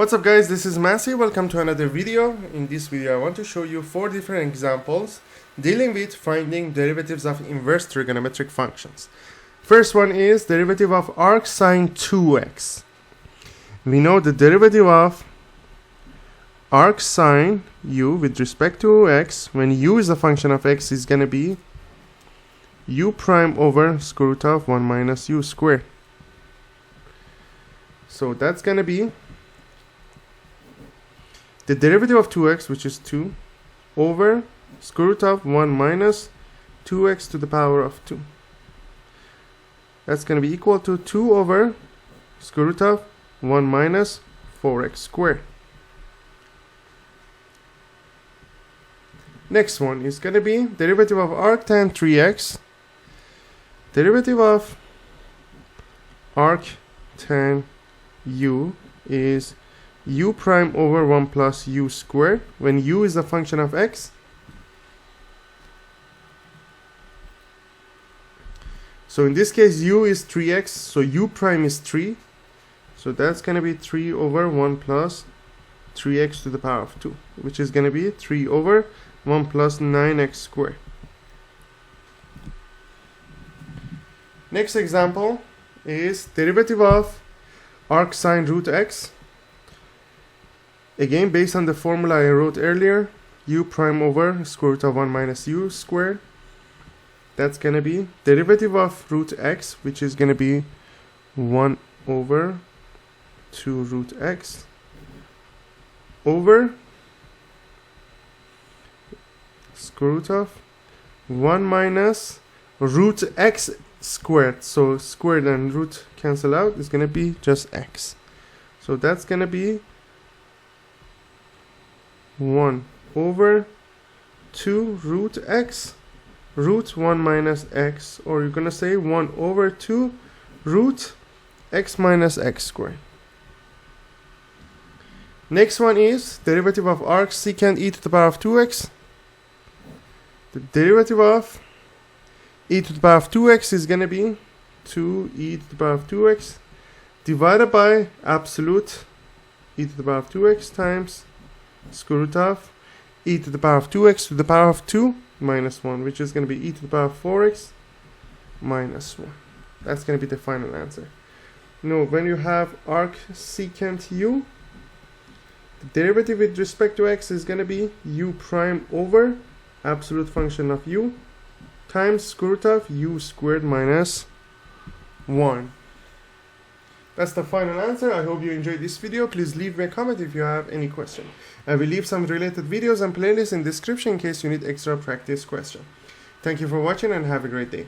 What's up guys, this is Massey. Welcome to another video. In this video I want to show you 4 different examples dealing with finding derivatives of inverse trigonometric functions. First one is derivative of arcsine2x. We know the derivative of arcsine u with respect to x, when u is a function of x, is going to be u prime over square root of 1 minus u squared. So that's going to be the derivative of 2x, which is 2, over square root of 1 minus 2x to the power of 2. That's going to be equal to 2 over square root of 1 minus 4x squared. Next one is going to be derivative of arctan3x. Derivative of arctan u is u prime over 1 plus u squared when u is a function of x. So in this case u is 3x, so u prime is 3. So that's going to be 3 over 1 plus 3x to the power of 2, which is going to be 3 over 1 plus 9x squared. Next example is derivative of arcsin2x. Again, based on the formula I wrote earlier, u prime over square root of 1 minus u squared. That's going to be derivative of root x, which is going to be 1 over 2 root x over square root of 1 minus root x squared. So squared and root cancel out, is going to be just x. So that's going to be 1 over 2 root x root 1 minus x, or you're going to say 1 over 2 root x minus x squared. Next one is derivative of arcsecant e to the power of 2x. The derivative of e to the power of 2x is going to be 2e to the power of 2x divided by absolute e to the power of 2x times square root of e to the power of 2x to the power of 2 minus 1, which is going to be e to the power of 4x minus 1. That's going to be the final answer. Now, when you have arcsecant u, the derivative with respect to x is going to be u prime over absolute function of u times square root of u squared minus 1. That's the final answer. I hope you enjoyed this video. Please leave me a comment if you have any question. I will leave some related videos and playlists in the description in case you need extra practice question. Thank you for watching and have a great day.